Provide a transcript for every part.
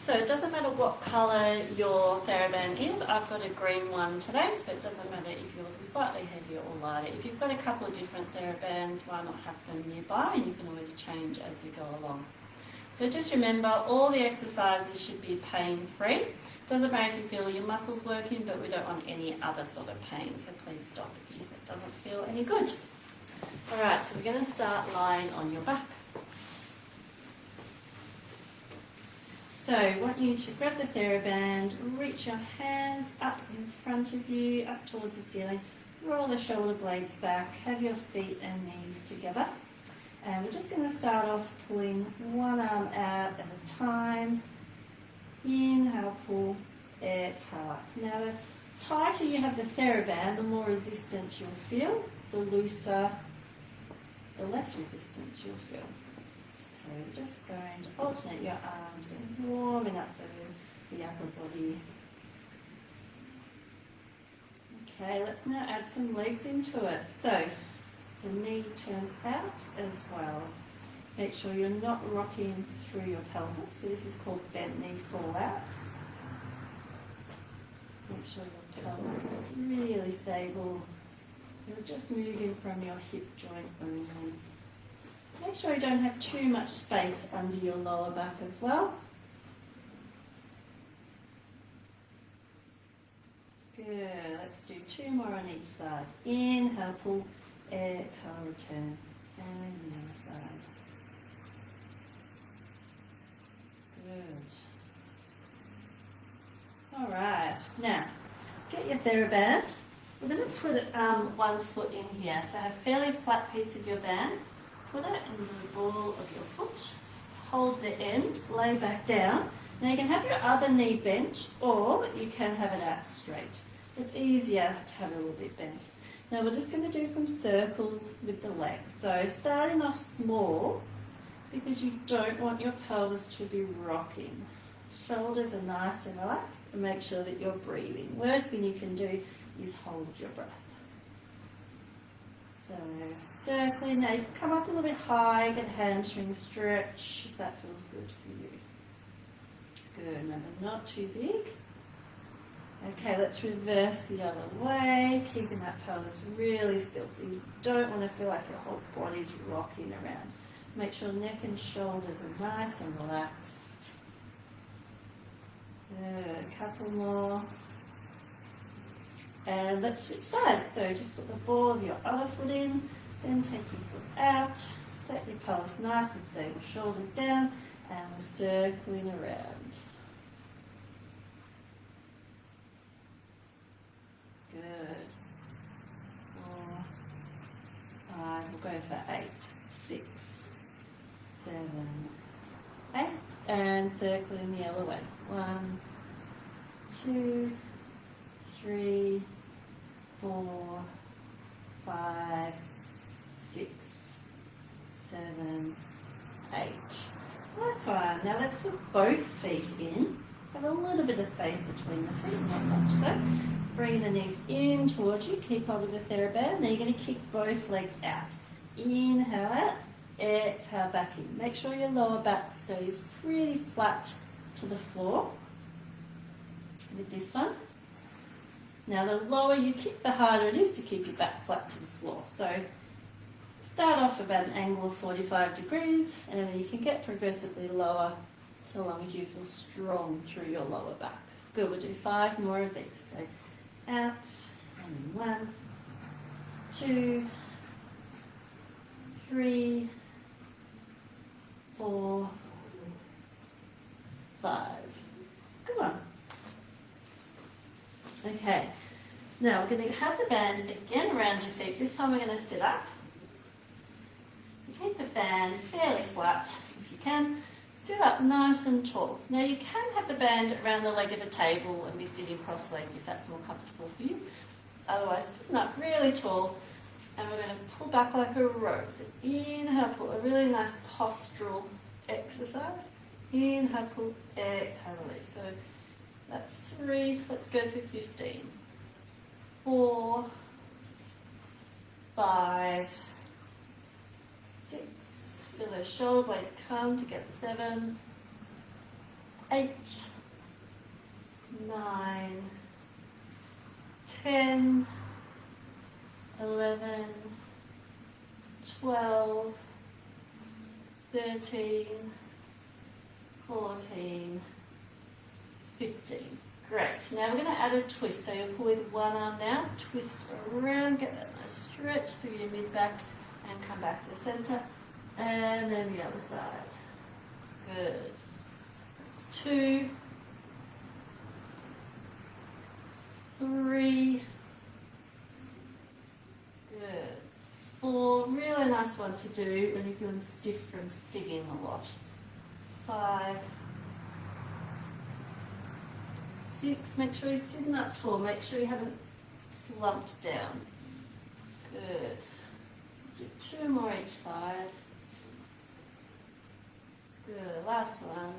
So it doesn't matter what colour your Theraband is. I've got a green one today, but it doesn't matter if yours is slightly heavier or lighter. If you've got a couple of different Therabands, why not have them nearby, and you can always change as you go along. So just remember, all the exercises should be pain-free. Doesn't matter if you feel your muscles working, but we don't want any other sort of pain, so please stop if it doesn't feel any good. Alright, so we're going to start lying on your back. So I want you to grab the Theraband, reach your hands up in front of you, up towards the ceiling, roll the shoulder blades back, have your feet and knees together. And we're just going to start off pulling one arm out at a time. Inhale, pull, exhale. Now the tighter you have the Theraband, the more resistant you'll feel. The looser, the less resistant you'll feel. So we're just going to alternate your arms and warming up the upper body. Okay, let's now add some legs into it. So the knee turns out as well. Make sure you're not rocking through your pelvis. So this is called bent knee fallouts. Make sure your pelvis is really stable. You're just moving from your hip joint only. Make sure you don't have too much space under your lower back as well. Good. Let's do 2 more on each side. Inhale, pull, exhale, return. And the other side. Good. All right. Now, get your Theraband. We're going to put one foot in here. So have a fairly flat piece of your band. Put it in the ball of your foot, hold the end, lay back down. Now you can have your other knee bent or you can have it out straight. It's easier to have it a little bit bent. Now we're just going to do some circles with the legs. So starting off small because you don't want your pelvis to be rocking. Shoulders are nice and relaxed and make sure that you're breathing. Worst thing you can do is hold your breath. So, circling. Now you can come up a little bit high, get a hamstring stretch if that feels good for you. Good, remember, not too big. Okay, let's reverse the other way, keeping that pelvis really still so you don't want to feel like your whole body's rocking around. Make sure neck and shoulders are nice and relaxed. Good, a couple more. And let's switch sides. So just put the ball of your other foot in, then take your foot out, set your pelvis nice and stable, shoulders down, and we're circling around. Good. 4, 5, we'll go for 8, 6, 7, 8, and circling the other way. 1, 2, 3, 4, 5, 6, 7, 8. That's fine. Now let's put both feet in. Have a little bit of space between the feet, not much though. Bring the knees in towards you. Keep hold of the Theraband. Now you're going to kick both legs out. Inhale out. Exhale back in. Make sure your lower back stays pretty flat to the floor with this one. Now the lower you kick, the harder it is to keep your back flat to the floor. So start off about an angle of 45 degrees and then you can get progressively lower so long as you feel strong through your lower back. Good, we'll do 5 more of these. So out, and then 1, 2, 3, 4, 5. Come on. Okay, now we're going to have the band again around your feet. This time we're going to sit up. Keep the band fairly flat if you can. Sit up nice and tall. Now you can have the band around the leg of a table and be sitting cross-legged if that's more comfortable for you. Otherwise, sitting up really tall and we're going to pull back like a rope. So inhale, pull, a really nice postural exercise. Inhale, pull, exhale, release. So that's 3, let's go for 15. 4, 5, 6, feel those shoulder blades come together. 7, 8, 9, 10, 11, 12, 13, 14, 15. Great. Now we're going to add a twist. So you'll pull with one arm now, twist around, get that nice stretch through your mid-back and come back to the centre. And then the other side. Good. That's 2, 3, good. 4, really nice one to do when you're feeling stiff from sitting a lot. 5, 6, make sure you're sitting up tall, make sure you haven't slumped down. Good. Do 2 more each side. Good, last one.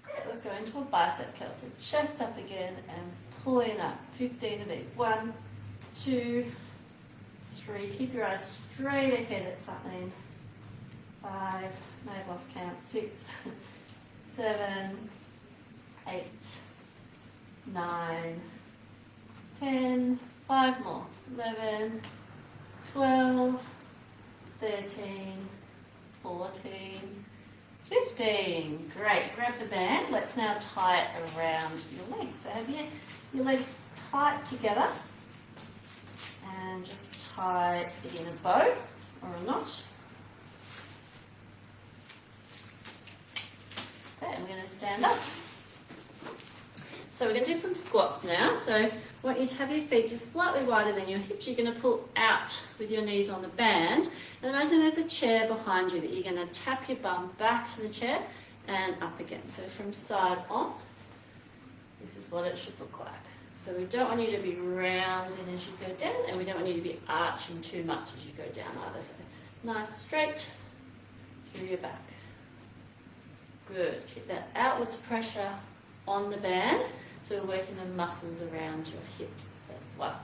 Great, let's go into a bicep curl. So chest up again and pulling up. 15 of these. 1, 2, 3. Keep your eyes straight ahead at something. 5, may have lost count. 6, 7, 8, 9, 10. 5 more. 11, 12, 13, 14, 15. Great. Grab the band. Let's now tie it around your legs. So have your legs tight together and just tie it in a bow or a knot. Okay, and we're going to stand up. So we're going to do some squats now. So I want you to have your feet just slightly wider than your hips. You're going to pull out with your knees on the band. And imagine there's a chair behind you that you're going to tap your bum back to the chair and up again. So from side on, this is what it should look like. So we don't want you to be rounding as you go down, and we don't want you to be arching too much as you go down either. So nice straight through your back. Good. Keep that outwards pressure on the band, so we're working the muscles around your hips as well.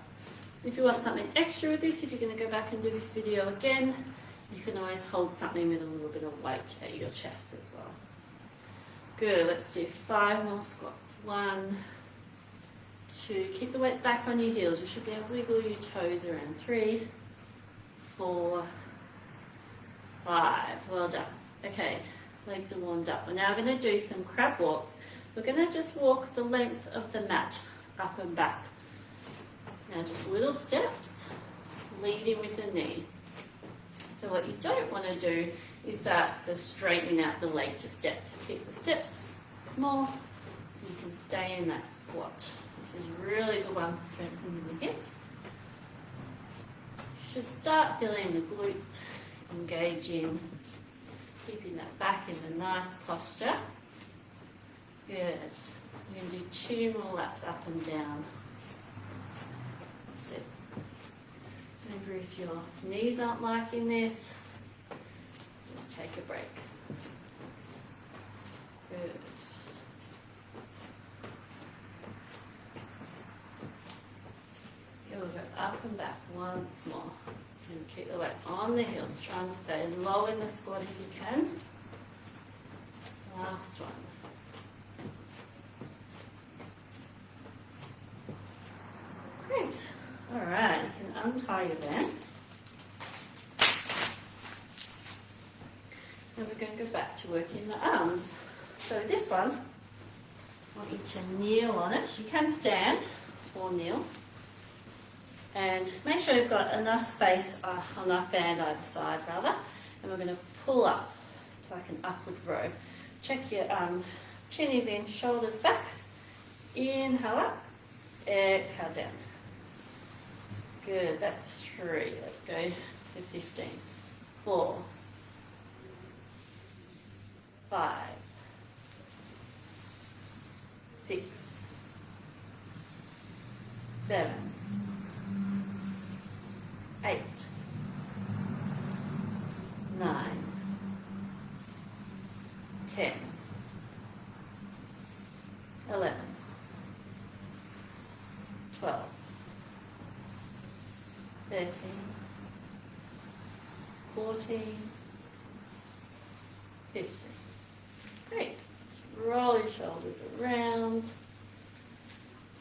If you want something extra with this, if you're going to go back and do this video again, you can always hold something with a little bit of weight at your chest as well. Good, let's do 5 more squats. 1, 2, keep the weight back on your heels. You should be able to wiggle your toes around. 3, 4, 5. Well done. Okay, legs are warmed up. We're now going to do some crab walks. We're going to just walk the length of the mat, up and back. Now just little steps, leading with the knee. So what you don't want to do is start sort of straightening out the leg to steps. Keep the steps small so you can stay in that squat. This is a really good one for strengthening the hips. You should start feeling the glutes engaging, keeping that back in a nice posture. Good. We're going to do 2 more laps up and down. That's it. Remember, if your knees aren't liking this, just take a break. Good. Here we'll go up and back once more. And keep the weight on the heels. Try and stay low in the squat if you can. Last one. Great. All right, you can untie your band. And we're going to go back to working the arms. So this one, I want you to kneel on it. You can stand or kneel. And make sure you've got enough space, enough band either side rather. And we're going to pull up to like an upward row. Check your chin is in, shoulders back. Inhale up, exhale down. Good, that's 3. Let's go for 15. 4, 5, 6, 7, 8, 9, 10, 11, 12, 13, 14, 15. Great. shoulders around.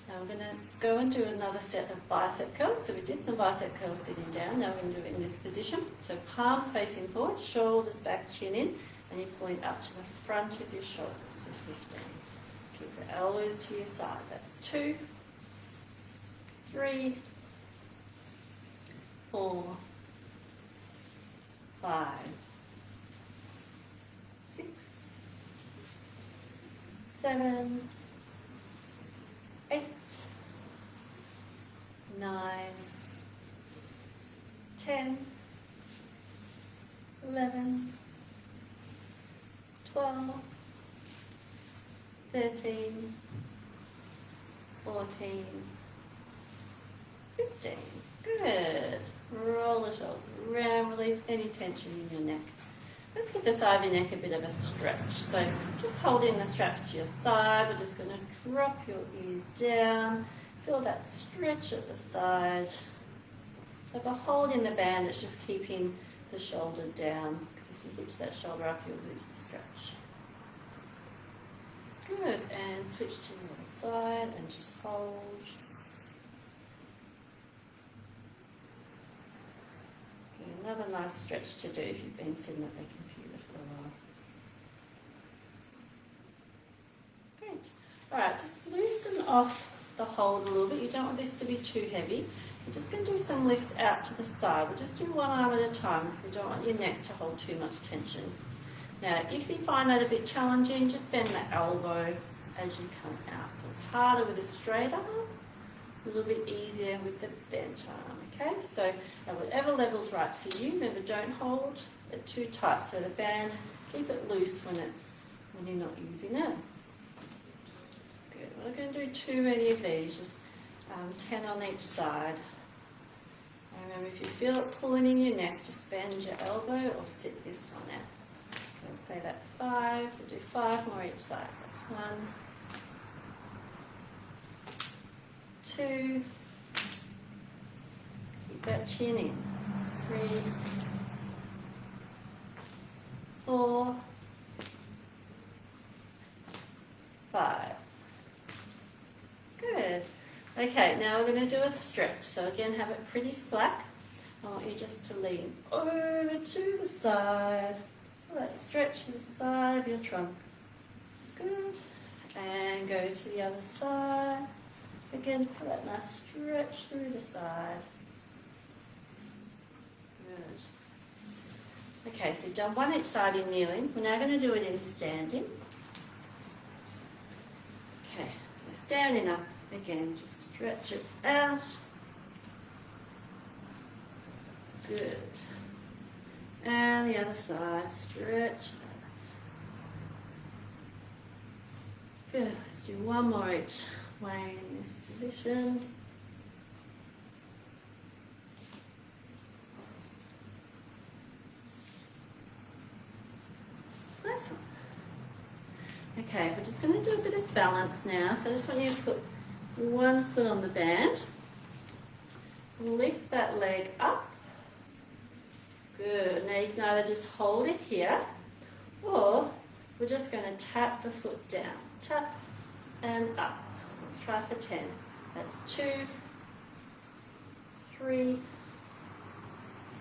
Now we're going to go and do another set of bicep curls. So we did some bicep curls sitting down. Now we're going to do it in this position. So palms facing forward, shoulders back, chin in, and you point up to the front of your shoulders for 15. Keep the elbows to your side. That's 2, 3, 4, 5, 6, 7, 8, 9, 10, 11, 12, 13, 14, 15. Good. Roll the shoulders around, release any tension in your neck. Let's give the side of your neck a bit of a stretch. So just holding the straps to your side, we're just going to drop your ear down. Feel that stretch at the side. So by holding the band, it's just keeping the shoulder down. If you hitch that shoulder up, you'll lose the stretch. Good, and switch to the other side and just hold. Okay, another nice stretch to do if you've been sitting at the computer for a while. Great. All right, just loosen off the hold a little bit. You don't want this to be too heavy. We're just going to do some lifts out to the side. We'll just do one arm at a time because we don't want your neck to hold too much tension. Now, if you find that a bit challenging, just bend the elbow as you come out. So it's harder with a straight arm, a little bit easier with the bent arm, okay? So at whatever level's right for you, remember don't hold it too tight. So the band, keep it loose when you're not using it. Good, we're not going to do too many of these, just 10 on each side. And remember, if you feel it pulling in your neck, just bend your elbow or sit this one out. We'll say that's 5. We'll do 5 more each side. That's 1, 2. Keep that chin in. 3, 4, 5. Good. Okay, now we're going to do a stretch. So again, have it pretty slack. I want you just to lean over to the side. That stretch to the side of your trunk. Good. And go to the other side. Again, put that nice stretch through the side. Good. Okay, so you've done one each side in kneeling. We're now going to do it in standing. Okay, so standing up. Again, just stretch it out. Good. And the other side, stretch. Good, let's do one more each way in this position. Awesome. Okay, we're just going to do a bit of balance now. So I just want you to put one foot on the band. Lift that leg up. Good. Now you can either just hold it here, or we're just going to tap the foot down. Tap and up. Let's try for 10. That's 2, 3.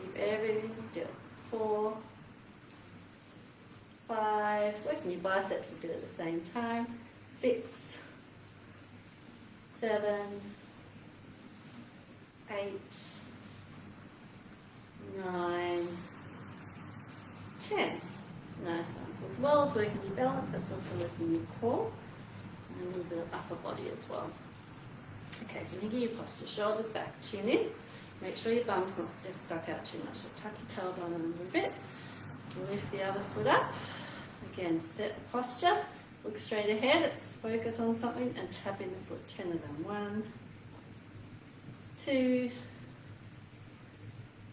Keep everything still. 4, 5. Working your biceps a bit at the same time. 6, 7, 8, 9, 10. Nice one. So as well as working your balance, that's also working your core and a little bit of upper body as well. Okay, so you get your posture, shoulders back, chin in. Make sure your bum's not stuck out too much. So tuck your tailbone in a little bit. Lift the other foot up. Again, set the posture. Look straight ahead. Let's focus on something and tap in the foot. 10 of them. 1, 2,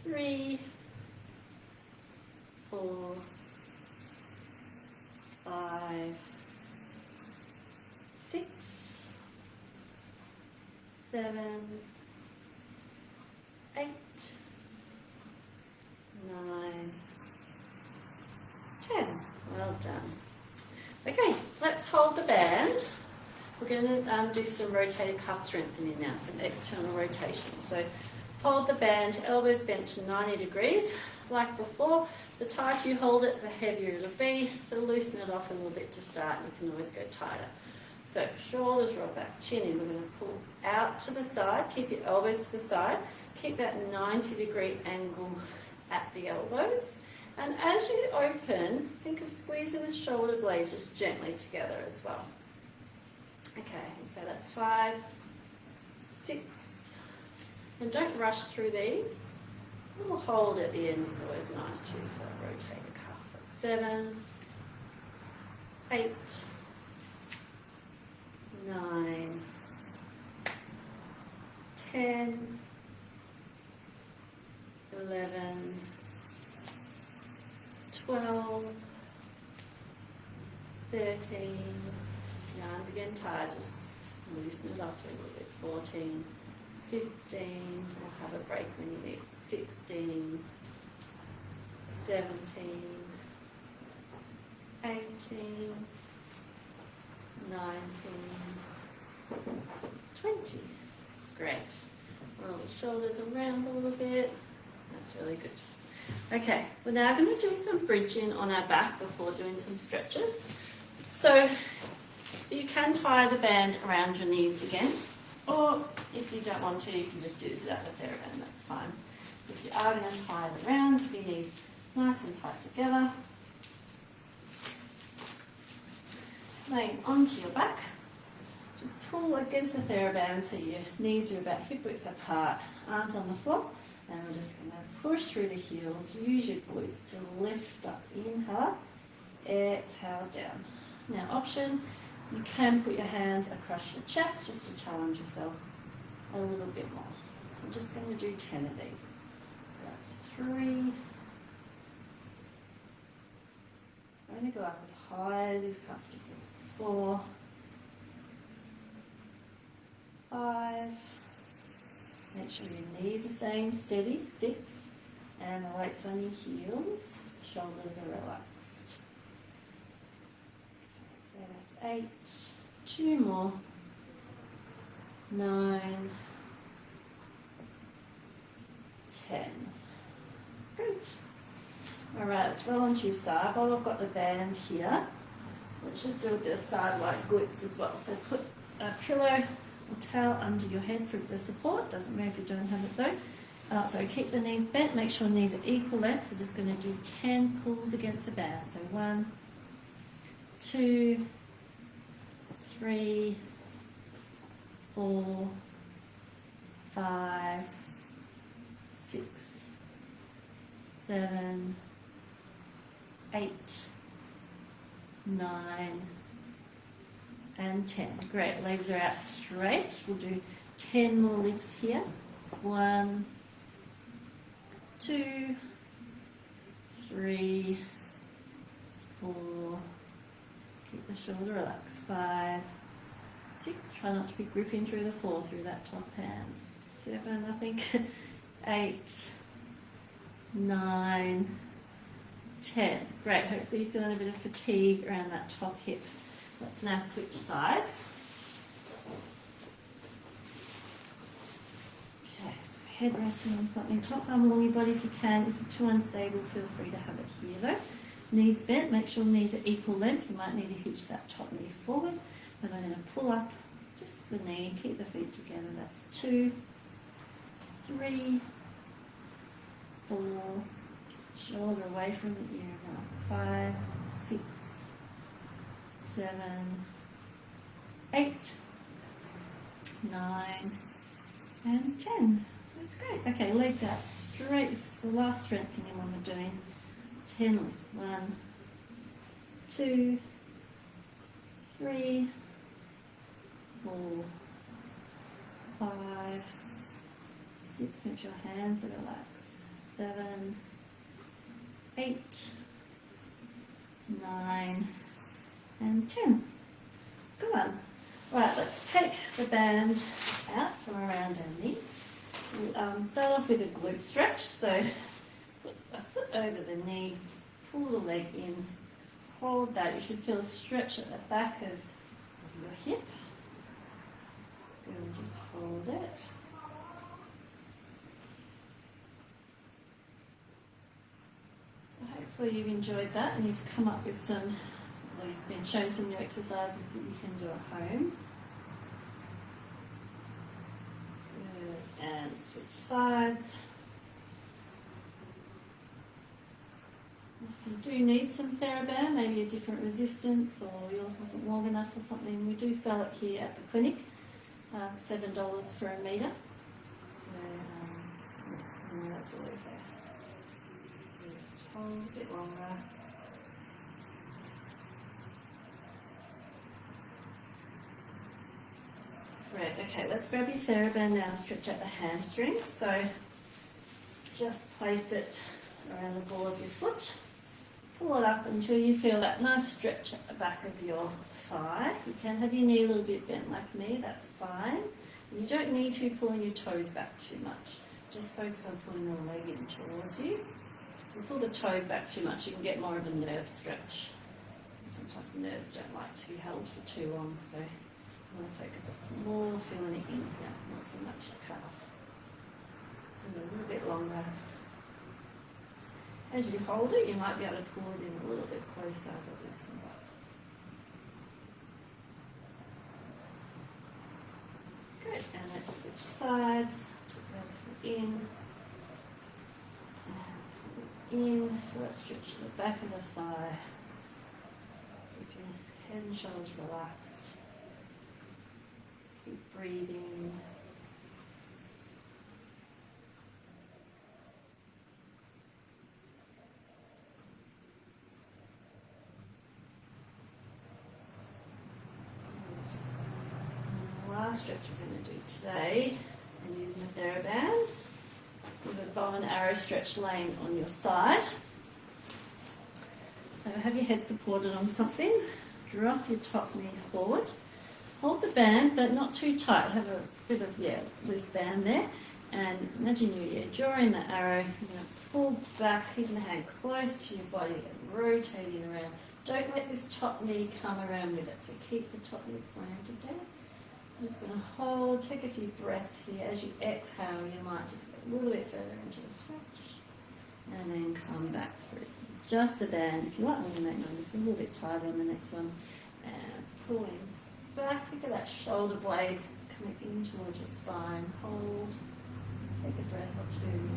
3, 4, 5, 6, 7, 8, 9, 10. Well done. Okay, let's hold the band. We're going to do some rotator cuff strengthening now, some external rotation. So hold the band, elbows bent to 90 degrees. Like before, the tighter you hold it, the heavier it'll be. So loosen it off a little bit to start, and you can always go tighter. So shoulders roll back, chin in. We're going to pull out to the side. Keep your elbows to the side. Keep that 90-degree angle at the elbows. And as you open, think of squeezing the shoulder blades just gently together as well. Okay, so that's 5, 6, and don't rush through these. A little hold at the end is always nice too for a rotator cuff. That's 7, 8, 9, 10, 11, 12, 13, your arms again tired, just loosen it up a little bit, 14, 15, we'll have a break when you need, 16, 17, 18, 19, 20. Great. Roll the shoulders around a little bit. That's really good. Okay, we're now going to do some bridging on our back before doing some stretches. So you can tie the band around your knees again, or if you don't want to, you can just do this without the Theraband, that's fine. If you are going to tie it around, your knees nice and tight together. Laying onto your back, just pull against the Theraband so your knees are about hip width apart, arms on the floor, and we're just going to push through the heels, use your glutes to lift up, inhale, exhale down. Now option, you can put your hands across your chest just to challenge yourself a little bit more. I'm just going to do 10 of these. So that's 3. I'm going to go up as high as is comfortable. 4, 5. Make sure your knees are staying steady. 6. And the weight's on your heels. Shoulders are relaxed. Okay, so that's 8. 2 more. 9. 10. Great. Alright, let's roll onto your side. While I've got the band here, let's just do a bit of side-like glutes as well. So put a pillow or towel under your head for the support. Doesn't matter if you don't have it though. So keep the knees bent. Make sure knees are equal length. We're just going to do 10 pulls against the band. So 1, 2, 3, 4, 5, 6, 7, 8, 9, and 10. Great, legs are out straight. We'll do 10 more lifts here. 1, 2, 3, 4, keep the shoulder relaxed. 5, 6, try not to be gripping through the floor through that top hand. 7, I think. 8, 9, 10. Great, hopefully you're feeling a bit of fatigue around that top hip. Let's now switch sides. Okay, so head resting on something, top arm along your body if you can. If you're too unstable, feel free to have it here though. Knees bent, make sure knees are equal length. You might need to hitch that top knee forward. Then I'm going to pull up just the knee, keep the feet together. That's 2, 3, 4, shoulder away from the ear. Now 5, 6, 7, 8, 9, and 10. That's great. Okay, legs out straight. This is the last strengthening one we're doing. 10 lifts. 1, 2, 3, 4, 5, 6. Make sure your hands are relaxed. 7, 8, 9, and 10. Go on. Right, let's take the band out from around our knees. We'll start off with a glute stretch. So put a foot over the knee, pull the leg in, hold that. You should feel a stretch at the back of your hip. Good, just hold it. So hopefully you've enjoyed that and you've come up with some, well, you've been shown some new exercises that you can do at home. Good, and switch sides. If you do need some Theraband, maybe a different resistance or yours wasn't long enough or something, we do sell it here at the clinic, $7 for a metre. So that's always there. Hold a bit longer. Right, okay, let's grab your Theraband now and stretch out the hamstring. So just place it around the ball of your foot. Pull it up until you feel that nice stretch at the back of your thigh. You can have your knee a little bit bent like me, that's fine. You don't need to be pulling your toes back too much. Just focus on pulling the leg in towards you. If you pull the toes back too much, you can get more of a nerve stretch. And sometimes the nerves don't like to be held for too long, so you want to focus on more feeling it in here, not so much the calf. And a little bit longer. As you hold it, you might be able to pull it in a little bit closer as it loosens up. Good, and let's switch sides. In, in. Let's stretch the back of the thigh. Keep your head and shoulders relaxed. Keep breathing. Last stretch we're going to do today, and using the Theraband. So with a bow and arrow stretch laying on your side. So have your head supported on something. Drop your top knee forward. Hold the band, but not too tight. Have a bit of loose band there. And imagine you're drawing the arrow. You're going to pull back, keeping the hand close to your body and rotating around. Don't let this top knee come around with it. So keep the top knee planted down. I'm just going to hold, take a few breaths here. As you exhale, you might just get a little bit further into the stretch and then come back through. Just the band. If you like, I'm going to make mine just a little bit tighter on the next one. And pulling back. Think of that shoulder blade coming in towards your spine. Hold. Take a breath or two.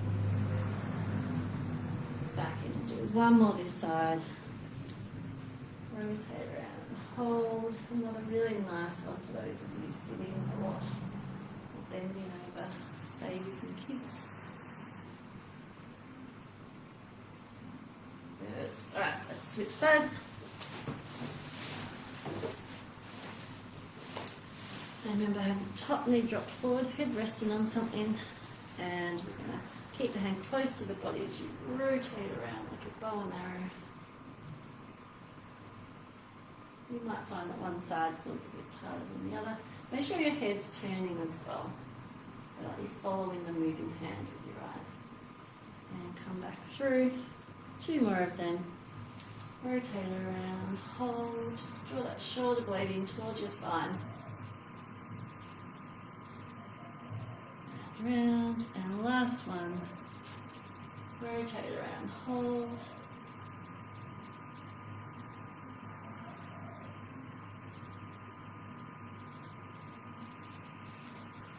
Back in. Do one more this side. Rotate around. Hold. Another really nice one for those of you sitting a lot or bending over babies and kids. Good. Alright, let's switch sides. So remember, have the top knee dropped forward, head resting on something, and we're going to keep the hand close to the body as you rotate around like a bow and arrow. You might find that one side feels a bit tighter than the other. Make sure your head's turning as well, so that you're following the moving hand with your eyes. And come back through. 2 more of them. Rotate around, hold, draw that shoulder blade in towards your spine. And round, and last one. Rotate around, hold.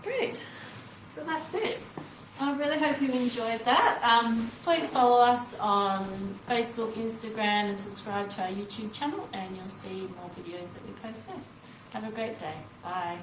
Great, so that's it. I really hope you enjoyed that. Please follow us on Facebook, Instagram, and subscribe to our YouTube channel, and you'll see more videos that we post there. Have a great day. Bye.